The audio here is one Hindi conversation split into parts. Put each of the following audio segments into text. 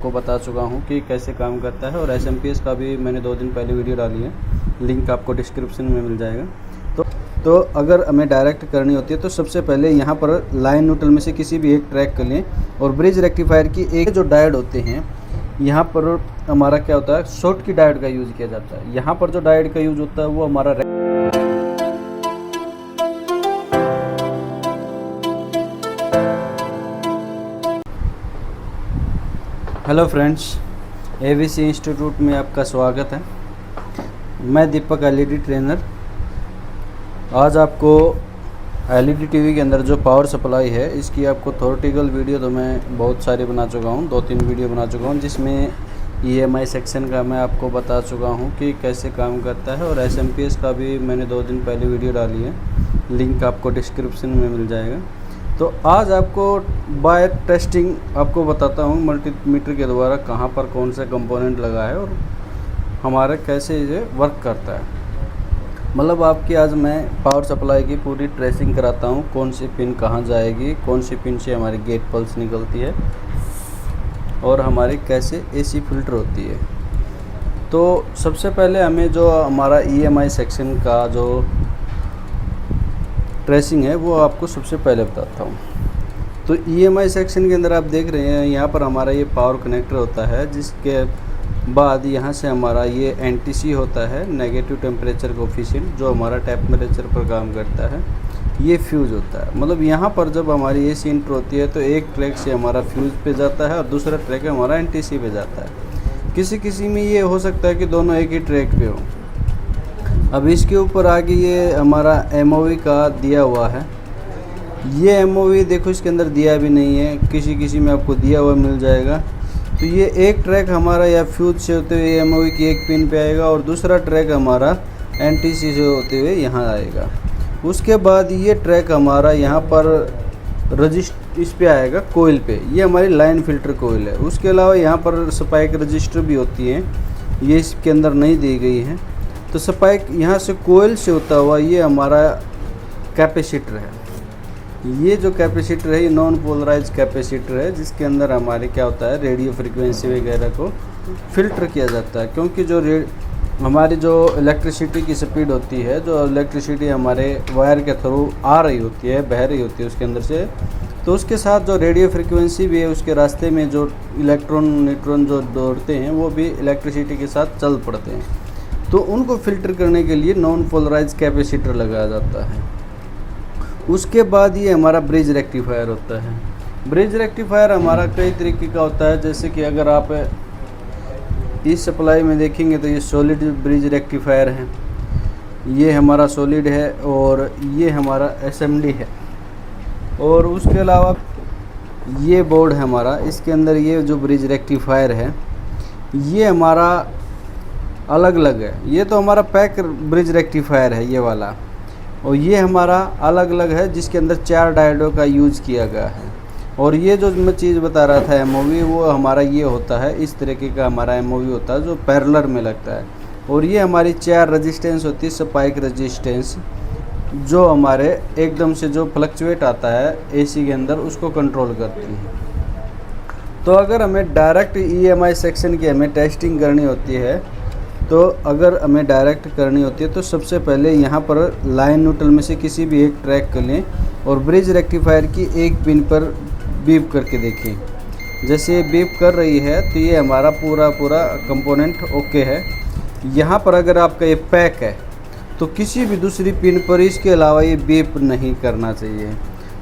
को बता चुका हूँ कि कैसे काम करता है और SMPS का भी मैंने 2 दिन पहले वीडियो डाली है, लिंक आपको डिस्क्रिप्शन में मिल जाएगा। तो अगर हमें डायरेक्ट करनी होती है तो सबसे पहले यहाँ पर लाइन न्यूट्रल में से किसी भी एक ट्रैक कर लें और ब्रिज रेक्टिफायर की एक जो डायोड होते हैं, यहाँ पर हमारा क्या होता है, शॉर्ट की डायोड का यूज़ किया जाता है। यहाँ पर जो डायोड का यूज़ होता है वो हमारा हेलो फ्रेंड्स, AVC इंस्टीट्यूट में आपका स्वागत है। मैं दीपक LED ट्रेनर। आज आपको LED टीवी के अंदर जो पावर सप्लाई है इसकी आपको थ्योरेटिकल वीडियो तो मैं बहुत सारी बना चुका हूँ, 2-3 वीडियो बना चुका हूँ, जिसमें EMI सेक्शन का मैं आपको बता चुका हूँ कि कैसे काम करता है और SMPS का भी मैंने 2 दिन पहले वीडियो डाली है, लिंक आपको डिस्क्रिप्शन में मिल जाएगा। तो आज आपको बाय टेस्टिंग आपको बताता हूँ मल्टीमीटर के द्वारा कहाँ पर कौन सा कंपोनेंट लगा है और हमारा कैसे ये वर्क करता है। मतलब आपकी आज मैं पावर सप्लाई की पूरी ट्रेसिंग कराता हूँ, कौन सी पिन कहाँ जाएगी, कौन सी पिन से हमारी गेट पल्स निकलती है और हमारी कैसे AC फिल्टर होती है। तो सबसे पहले हमें जो हमारा EMI सेक्शन का जो ट्रेसिंग है वो आपको सबसे पहले बताता हूँ। तो EMI सेक्शन के अंदर आप देख रहे हैं, यहाँ पर हमारा ये पावर कनेक्टर होता है, जिसके बाद यहाँ से हमारा ये NTC होता है, नेगेटिव टेम्परेचर कोफिशिएंट, जो हमारा टेम्परेचर पर काम करता है। ये फ्यूज़ होता है, मतलब यहाँ पर जब हमारी AC इंटर होती है तो एक ट्रैक से हमारा फ्यूज़ पे जाता है और दूसरा ट्रैक हमारा NTC पे जाता है। किसी में ये हो सकता है कि दोनों एक ही ट्रैक पे हो। अब इसके ऊपर आगे ये हमारा MOV का दिया हुआ है। ये MOV देखो इसके अंदर दिया भी नहीं है, किसी में आपको दिया हुआ मिल जाएगा। तो ये एक ट्रैक हमारा या फ्यूज से होते हुए MOV की एक पिन पे आएगा और दूसरा ट्रैक हमारा NTC से होते हुए यहाँ आएगा। उसके बाद ये ट्रैक हमारा यहाँ पर इस पे आएगा कोयल पे, ये हमारी लाइन फिल्टर कोयल है। उसके अलावा यहाँ पर स्पाइक रजिस्टर भी होती है, ये इसके अंदर नहीं दी गई है। तो स्पाइक यहाँ से कोयल से होता हुआ ये हमारा कैपेसिटर है। ये जो कैपेसिटर है ये नॉन पोलराइज कैपेसिटर है, जिसके अंदर हमारे क्या होता है, रेडियो फ्रीक्वेंसी वगैरह को फिल्टर किया जाता है। क्योंकि जो हमारी जो इलेक्ट्रिसिटी की स्पीड होती है, जो इलेक्ट्रिसिटी हमारे वायर के थ्रू आ रही होती है, बह रही होती है उसके अंदर से, तो उसके साथ जो रेडियो फ्रीक्वेंसी भी है, उसके रास्ते में जो इलेक्ट्रॉन न्यूट्रॉन जो दौड़ते हैं वो भी इलेक्ट्रिसिटी के साथ चल पड़ते हैं। तो उनको फ़िल्टर करने के लिए नॉन पोलराइज कैपेसिटर लगाया जाता है। उसके बाद ये हमारा ब्रिज रेक्टिफायर होता है। ब्रिज रेक्टिफायर हमारा कई तरीके का होता है, जैसे कि अगर आप इस सप्लाई में देखेंगे तो ये सॉलिड ब्रिज रेक्टिफायर है, ये हमारा सॉलिड है और ये हमारा SMD है। और उसके अलावा ये बोर्ड है हमारा, इसके अंदर ये जो ब्रिज रेक्टिफायर है ये हमारा अलग अलग है। ये तो हमारा पैक ब्रिज रेक्टिफायर है ये वाला, और ये हमारा अलग अलग है जिसके अंदर 4 डायोडों का यूज़ किया गया है। और ये जो मैं चीज़ बता रहा था MOV, वो हमारा ये होता है, इस तरीके का हमारा MOV होता है जो पैरेलल में लगता है। और ये हमारी 4 रजिस्टेंस होती है, स्पाइक रजिस्टेंस, जो हमारे एकदम से जो फ्लक्चुएट आता है AC के अंदर उसको कंट्रोल करती है। तो अगर हमें डायरेक्ट EMI सेक्शन की हमें टेस्टिंग करनी होती है, तो अगर हमें डायरेक्ट करनी होती है तो सबसे पहले यहाँ पर लाइन न्यूट्रल में से किसी भी एक ट्रैक कर लें और ब्रिज रेक्टिफायर की एक पिन पर बीप करके देखें। जैसे ये बीप कर रही है तो ये हमारा पूरा कंपोनेंट ओके है। यहाँ पर अगर आपका ये पैक है तो किसी भी दूसरी पिन पर इसके अलावा ये बीप नहीं करना चाहिए।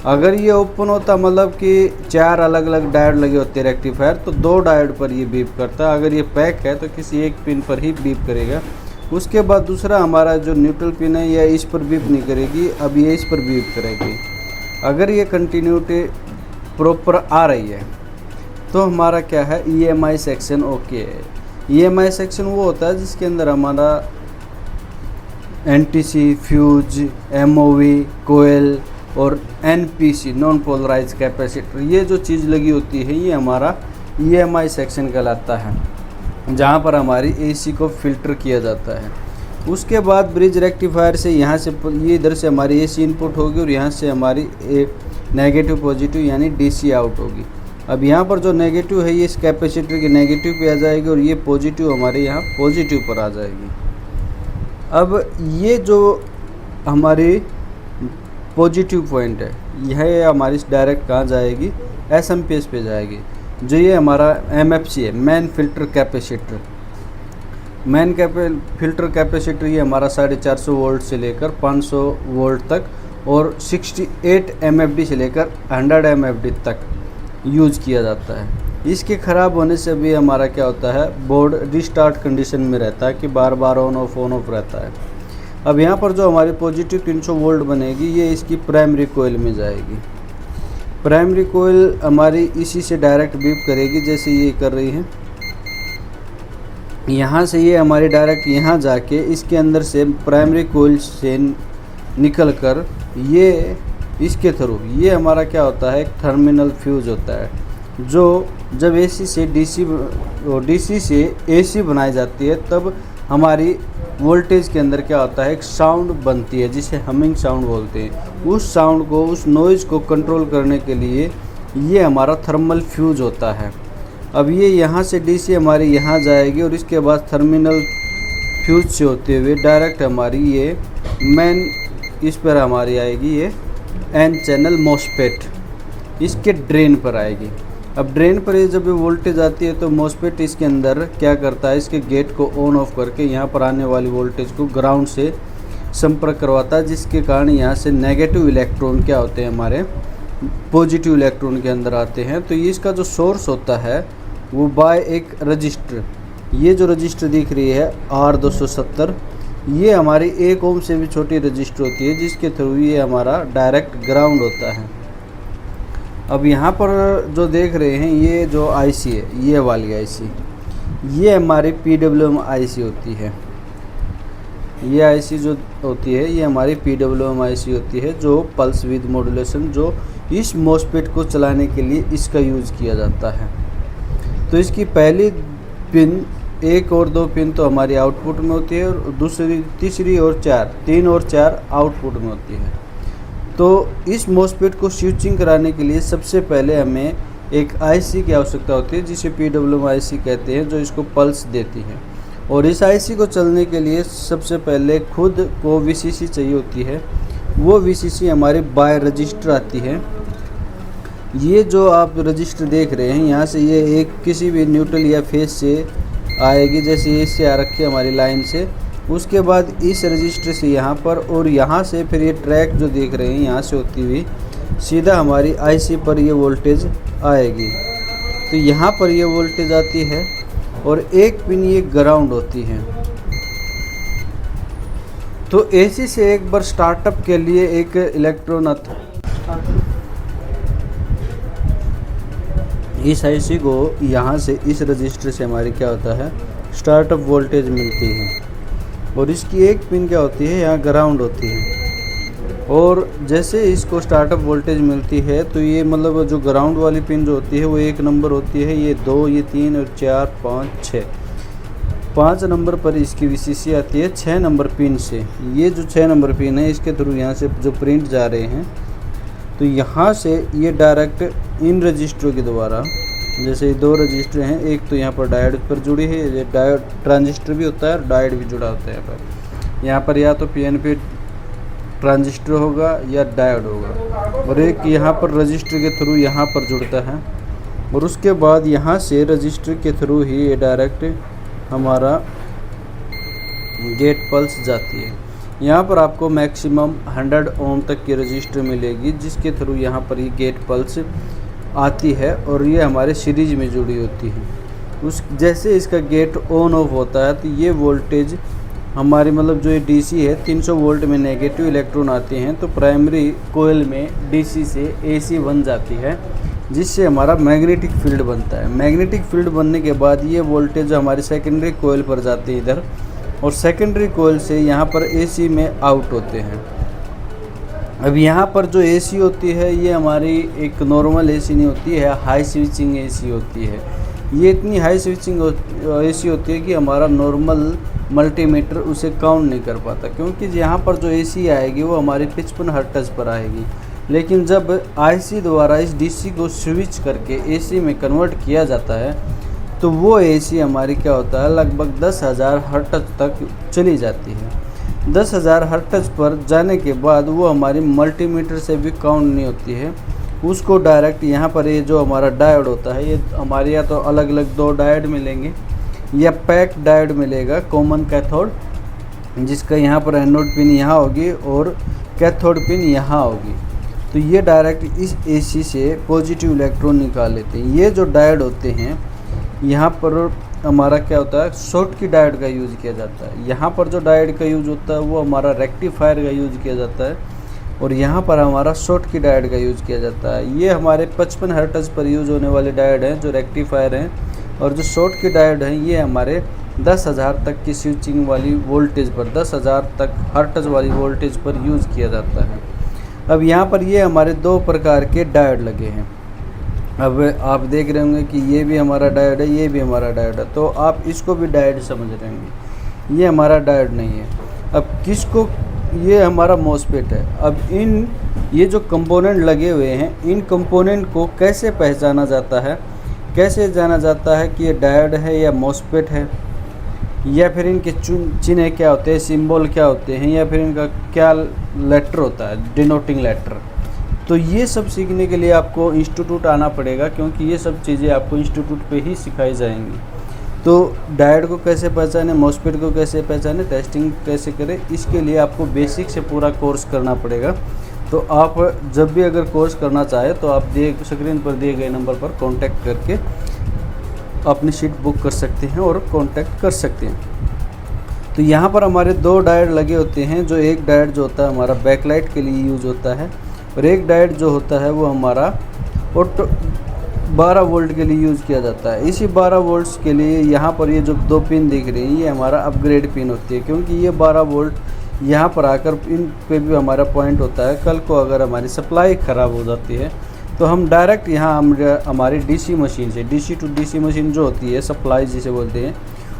अगर ये ओपन होता, मतलब कि 4 अलग अलग डायोड लगे होते हैं रेक्टिफायर, तो 2 डायोड पर ये बीप करता है। अगर ये पैक है तो किसी एक पिन पर ही बीप करेगा। उसके बाद दूसरा हमारा जो न्यूट्रल पिन है ये इस पर बीप नहीं करेगी, अब ये इस पर बीप करेगी। अगर ये कंटिन्यूटी प्रॉपर आ रही है तो हमारा क्या है, EMI सेक्शन ओके है। EMI सेक्शन वो होता है जिसके अंदर हमारा NTC, फ्यूज, MOV, कोयल और NPC, नॉन पोलराइज कैपेसिटर, ये जो चीज़ लगी होती है ये हमारा EMI सेक्शन कहलाता है, जहाँ पर हमारी AC को फ़िल्टर किया जाता है। उसके बाद ब्रिज रेक्टिफायर से यहाँ से ये इधर से हमारी AC इनपुट होगी और यहाँ से हमारी नेगेटिव पॉजिटिव यानी DC आउट होगी। अब यहाँ पर जो नेगेटिव है ये इस कैपेसिटर के नेगेटिव पे आ जाएगी और ये पॉजिटिव हमारे यहाँ पॉजिटिव पर आ जाएगी। अब ये जो हमारी पॉजिटिव पॉइंट है यह हमारी डायरेक्ट कहाँ जाएगी, एसएमपीएस पे जाएगी। जो ये हमारा एमएफसी है, main filter capacitor, filter capacitor ये हमारा 450 वोल्ट से लेकर 500 वोल्ट तक और 68 एमएफडी से लेकर 100 एमएफडी तक यूज़ किया जाता है। इसके ख़राब होने से भी हमारा क्या होता है, बोर्ड रिस्टार्ट कंडीशन में रहता है कि बार बार ऑन ऑफ रहता है। अब यहाँ पर जो हमारी पॉजिटिव 300 वोल्ट बनेगी ये इसकी प्राइमरी कोयल में जाएगी। प्राइमरी कोयल हमारी इसी से डायरेक्ट बीप करेगी, जैसे ये कर रही है। यहाँ से ये हमारी डायरेक्ट यहाँ जाके इसके अंदर से प्राइमरी कोयल से निकल कर ये इसके थ्रू ये हमारा क्या होता है, एक टर्मिनल फ्यूज होता है, जो जब एसी से डीसी से एसी बनाई जाती है तब हमारी वोल्टेज के अंदर क्या होता है, एक साउंड बनती है जिसे हमिंग साउंड बोलते हैं। उस साउंड को, उस नॉइज़ को कंट्रोल करने के लिए ये हमारा थर्मल फ्यूज होता है। अब ये यहाँ से डीसी हमारी यहाँ जाएगी और इसके बाद टर्मिनल फ्यूज से होते हुए डायरेक्ट हमारी ये मेन इस पर हमारी आएगी ये एन चैनल मॉसफेट इसके ड्रेन पर आएगी। अब ड्रेन पर ये जब ये वोल्टेज आती है तो मॉसफेट इसके अंदर क्या करता है, इसके गेट को ऑन ऑफ करके यहाँ पर आने वाली वोल्टेज को ग्राउंड से संपर्क करवाता है, जिसके कारण यहाँ से नेगेटिव इलेक्ट्रॉन क्या होते हैं, हमारे पॉजिटिव इलेक्ट्रॉन के अंदर आते हैं। तो ये इसका जो सोर्स होता है वो बाय एक रजिस्टर, ये जो रजिस्टर दिख रही है R270, ये हमारी 1 ओम से भी छोटी रजिस्टर होती है जिसके थ्रू ये हमारा डायरेक्ट ग्राउंड होता है। अब यहाँ पर जो देख रहे हैं ये जो आईसी है, ये वाली आईसी, ये हमारी PWM आईसी होती है। ये आईसी जो होती है ये हमारी PWM आईसी होती है, जो पल्स विद मॉड्यूलेशन, जो इस मॉसफेट को चलाने के लिए इसका यूज़ किया जाता है। तो इसकी पहली पिन 1 और 2 पिन तो हमारी आउटपुट में होती है और दूसरी, तीसरी और 3 और 4 आउटपुट में होती है। तो इस मॉसफेट को स्विचिंग कराने के लिए सबसे पहले हमें एक आईसी की आवश्यकता होती है जिसे PWM आईसी कहते हैं, जो इसको पल्स देती है। और इस आईसी को चलने के लिए सबसे पहले खुद को VCC चाहिए होती है। वो VCC हमारी बाय रजिस्टर आती है। ये जो आप रजिस्टर देख रहे हैं यहाँ से ये एक किसी भी न्यूट्रल या फेज से आएगी, जैसे ये इससे आ रखी है हमारी लाइन से। उसके बाद इस रजिस्टर से यहाँ पर और यहाँ से फिर ये ट्रैक जो देख रहे हैं यहाँ से होती हुई सीधा हमारी आईसी पर ये वोल्टेज आएगी। तो यहाँ पर ये वोल्टेज आती है और एक पिन ये ग्राउंड होती है। तो एसी से एक बार स्टार्टअप के लिए एक इलेक्ट्रॉन आता है। इस आईसी को यहाँ से इस रजिस्टर से हमारी क्या होता है, स्टार्टअप वोल्टेज मिलती है और इसकी एक पिन क्या होती है, यहाँ ग्राउंड होती है। और जैसे इसको स्टार्टअप वोल्टेज मिलती है तो ये मतलब जो ग्राउंड वाली पिन जो होती है वो 1 नंबर होती है, ये 2, ये 3 और 4, 5, 6, 5 नंबर पर इसकी VCC आती है 6 नंबर पिन से। ये जो 6 नंबर पिन है इसके थ्रू यहाँ से जो प्रिंट जा रहे हैं, तो यहाँ से ये डायरेक्ट इन रजिस्टरों के द्वारा, जैसे 2 रजिस्टर हैं, एक तो यहाँ पर डायोड पर जुड़ी है, ये डायोड ट्रांजिस्टर भी होता है और डायोड भी जुड़ा होता है। यहाँ पर या तो PNP ट्रांजिस्टर होगा या डायोड होगा और एक यहाँ पर रजिस्टर के थ्रू यहाँ पर जुड़ता है और उसके बाद यहाँ से रजिस्टर के थ्रू ही ये डायरेक्ट हमारा गेट पल्स जाती है। यहाँ पर आपको मैक्सिमम 100 ओम तक की रजिस्टर मिलेगी जिसके थ्रू यहाँ पर ये गेट पल्स आती है और ये हमारे सीरीज में जुड़ी होती है। उस जैसे इसका गेट ऑन ऑफ होता है तो ये वोल्टेज हमारी मतलब जो ये डीसी है 300 वोल्ट में नेगेटिव इलेक्ट्रॉन आते हैं तो प्राइमरी कोयल में डीसी से एसी बन जाती है, जिससे हमारा मैग्नेटिक फील्ड बनता है। मैग्नेटिक फील्ड बनने के बाद ये वोल्टेज हमारी सेकेंडरी कोयल पर जाते हैं इधर, और सेकेंडरी कोयल से यहाँ पर एसी में आउट होते हैं। अब यहाँ पर जो एसी होती है ये हमारी एक नॉर्मल एसी नहीं होती है, हाई स्विचिंग एसी होती है। ये इतनी हाई स्विचिंग एसी होती है कि हमारा नॉर्मल मल्टीमीटर उसे काउंट नहीं कर पाता, क्योंकि यहाँ पर जो एसी आएगी वो हमारी 55 हर्ट्ज पर आएगी। लेकिन जब आईसी द्वारा इस डीसी को स्विच करके एसी में कन्वर्ट किया जाता है तो वो एसी हमारी क्या होता है, लगभग 10,000 हर्ट्ज तक चली जाती है। 10,000 हर्ट्ज पर जाने के बाद वो हमारी मल्टीमीटर से भी काउंट नहीं होती है, उसको डायरेक्ट यहाँ पर ये जो हमारा डायोड होता है, ये हमारे या तो अलग अलग 2 डायोड मिलेंगे या पैक डायोड मिलेगा कॉमन कैथोड, जिसका यहाँ पर एनोड पिन यहाँ होगी और कैथोड पिन यहाँ होगी। तो ये डायरेक्ट इस एसी से पॉजिटिव इलेक्ट्रॉन निकाल लेते हैं। ये जो डायोड होते हैं यहाँ पर हमारा क्या होता है, शॉर्ट की डायोड का यूज़ किया जाता है। यहाँ पर जो डायोड का यूज़ होता है वो हमारा रेक्टिफायर का यूज़ किया जाता है और यहाँ पर हमारा शॉर्ट की डायोड का यूज़ किया जाता है। ये हमारे 55 हर्ट्ज पर यूज़ होने वाले डायोड हैं जो रेक्टिफायर हैं, और जो शॉर्ट की डायोड हैं ये हमारे 10,000 तक की स्विचिंग वाली वोल्टेज पर, 10,000 तक हर्ट्ज वाली वोल्टेज पर यूज़ किया जाता है। अब यहाँ पर ये हमारे 2 प्रकार के डायोड लगे हैं। अब आप देख रहे होंगे कि ये भी हमारा डायोड है, ये भी हमारा डायोड है, तो आप इसको भी डायोड समझ रहे होंगे। ये हमारा डायोड नहीं है। अब किसको, ये हमारा मॉसफेट है। अब ये जो कंपोनेंट लगे हुए हैं, इन कंपोनेंट को कैसे पहचाना जाता है, कैसे जाना जाता है कि ये डायोड है या मॉसफेट है, या फिर इनके चिन्ह क्या होते हैं, सिंबल क्या होते हैं, या फिर इनका क्या लेटर होता है, डिनोटिंग लेटर। तो ये सब सीखने के लिए आपको इंस्टीट्यूट आना पड़ेगा, क्योंकि ये सब चीज़ें आपको इंस्टीट्यूट पे ही सिखाई जाएंगी। तो डायोड को कैसे पहचाने, मॉसफेट को कैसे पहचाने, टेस्टिंग कैसे करें, इसके लिए आपको बेसिक से पूरा कोर्स करना पड़ेगा। तो आप जब भी अगर कोर्स करना चाहें तो आप स्क्रीन पर दिए गए नंबर पर कॉन्टैक्ट करके अपनी सीट बुक कर सकते हैं और कॉन्टैक्ट कर सकते हैं। तो यहाँ पर हमारे 2 डायोड लगे होते हैं। जो एक डायोड जो होता है हमारा बैकलाइट के लिए यूज़ होता है, और एक डायोड जो होता है वो हमारा ऑटो 12 वोल्ट के लिए यूज़ किया जाता है। इसी 12 वोल्ट्स के लिए यहाँ पर ये जो 2 पिन दिख रही हैं ये हमारा अपग्रेड पिन होती है, क्योंकि ये 12 वोल्ट यहाँ पर आकर इन पे भी हमारा पॉइंट होता है। कल को अगर हमारी सप्लाई ख़राब हो जाती है तो हम डायरेक्ट यहाँ हमारी डीसी मशीन से, डीसी टू डीसी मशीन जो होती है, सप्लाई जिसे बोलते हैं,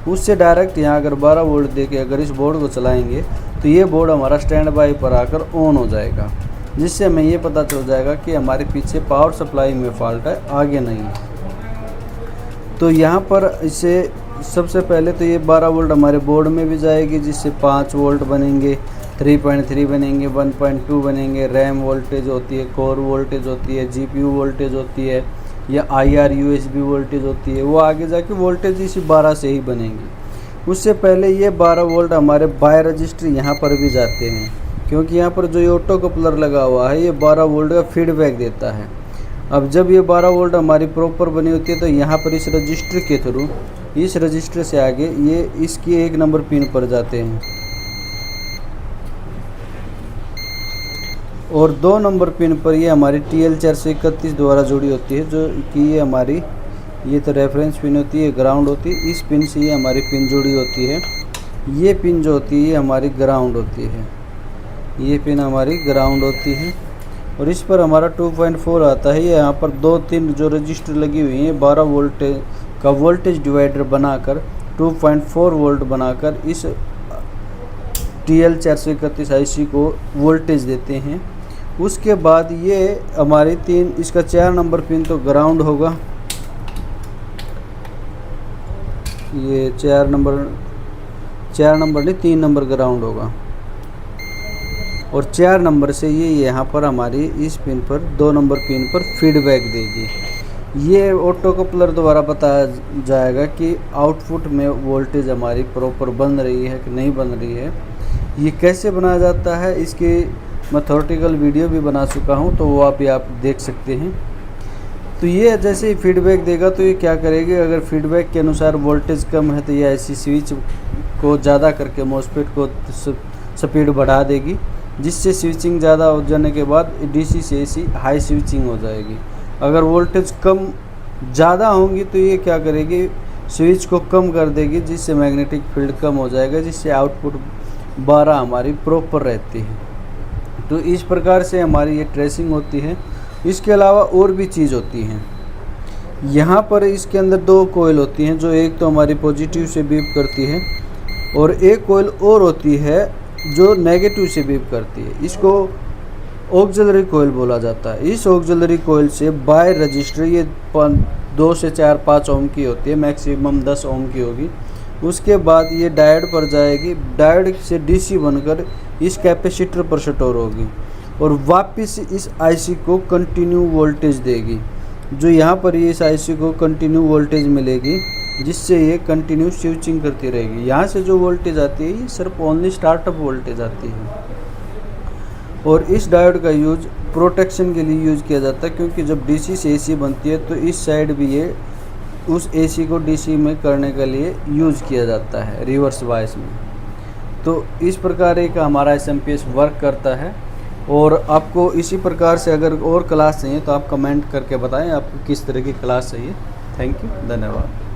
उससे डायरेक्ट यहाँ अगर 12 वोल्ट दे के अगर इस बोर्ड को चलाएँगे तो ये बोर्ड हमारा स्टैंड बाई पर आकर ऑन हो जाएगा, जिससे हमें ये पता चल जाएगा कि हमारे पीछे पावर सप्लाई में फॉल्ट है, आगे नहीं है। तो यहाँ पर इसे सबसे पहले तो ये 12 वोल्ट हमारे बोर्ड में भी जाएगी, जिससे 5 वोल्ट बनेंगे, 3.3 बनेंगे, 1.2 बनेंगे। रैम वोल्टेज होती है, कोर वोल्टेज होती है, जीपीयू वोल्टेज होती है, या IR USB वोल्टेज होती है। वो आगे जाके वोल्टेज इसी 12 से ही बनेंगी। उससे पहले ये 12 वोल्ट हमारे बाय रजिस्टर यहाँ पर भी जाते हैं, क्योंकि यहाँ पर जो ये ऑटो कपलर लगा हुआ है ये 12 वोल्ट का फीडबैक देता है। अब जब ये 12 वोल्ट हमारी प्रॉपर बनी होती है तो यहाँ पर इस रजिस्टर के थ्रू, इस रजिस्टर से आगे ये इसकी 1 नंबर पिन पर जाते हैं, और 2 नंबर पिन पर ये हमारी TL431 द्वारा जुड़ी होती है, जो कि ये हमारी, ये तो रेफरेंस पिन होती है, ग्राउंड होती है। इस पिन से ये हमारी पिन जुड़ी होती है। ये पिन जो होती है ये हमारी ग्राउंड होती है, ये पिन हमारी ग्राउंड होती है, और इस पर हमारा 2.4 आता है। ये यहाँ पर 2-3 जो रजिस्टर लगी हुई हैं 12 वोल्ट का वोल्टेज डिवाइडर बनाकर 2.4 वोल्ट बनाकर इस TL431 IC को वोल्टेज देते हैं। उसके बाद ये हमारी 3, इसका 4 नंबर पिन तो ग्राउंड होगा, ये 4 नंबर नहीं 3 नंबर ग्राउंड होगा, और 4 नंबर से ये यहाँ पर हमारी इस पिन पर 2 नंबर पिन पर फीडबैक देगी। ये ऑटो कपलर द्वारा बताया जाएगा कि आउटपुट में वोल्टेज हमारी प्रॉपर बन रही है कि नहीं बन रही है। ये कैसे बनाया जाता है इसकी मैं थ्योरेटिकल वीडियो भी बना चुका हूँ, तो वो आप देख सकते हैं। तो ये जैसे ही फीडबैक देगा तो ये क्या करेगी, अगर फीडबैक के अनुसार वोल्टेज कम है तो ये ऐसी स्विच को ज़्यादा करके मॉसफेट को स्पीड बढ़ा देगी, जिससे स्विचिंग ज़्यादा हो जाने के बाद DC से AC हाई स्विचिंग हो जाएगी। अगर वोल्टेज कम ज़्यादा होंगी तो ये क्या करेगी, स्विच को कम कर देगी, जिससे मैग्नेटिक फील्ड कम हो जाएगा, जिससे आउटपुट 12 हमारी प्रॉपर रहती है। तो इस प्रकार से हमारी ये ट्रेसिंग होती है। इसके अलावा और भी चीज़ होती हैं। यहाँ पर इसके अंदर 2 कोयल होती हैं, जो एक तो हमारी पॉजिटिव से बीप करती है, और एक कोयल और होती है जो नेगेटिव से बीप करती है। इसको ऑक्सिलरी कोयल बोला जाता है। इस ऑक्सिलरी कोयल से बाय रजिस्टर ये 2 से 4-5 ओम की होती है, मैक्सिमम 10 ओम की होगी। उसके बाद ये डायोड पर जाएगी, डायोड से डीसी बनकर इस कैपेसिटर पर स्टोर होगी और वापस इस आईसी को कंटिन्यू वोल्टेज देगी। जो यहाँ पर ये इस आईसी को कंटिन्यू वोल्टेज मिलेगी, जिससे ये कंटिन्यू स्विचिंग करती रहेगी। यहाँ से जो वोल्टेज आती है ये सिर्फ ओनली स्टार्टअप वोल्टेज आती है। और इस डायोड का यूज प्रोटेक्शन के लिए यूज़ किया जाता है, क्योंकि जब डीसी से एसी बनती है तो इस साइड भी ये उस एसी को डीसी में करने के लिए यूज़ किया जाता है रिवर्स बायस में। तो इस प्रकार एक हमारा एसएमपीएस वर्क करता है। और आपको इसी प्रकार से अगर और क्लास चाहिए तो आप कमेंट करके बताएं आपको किस तरह की क्लास चाहिए। थैंक यू, धन्यवाद।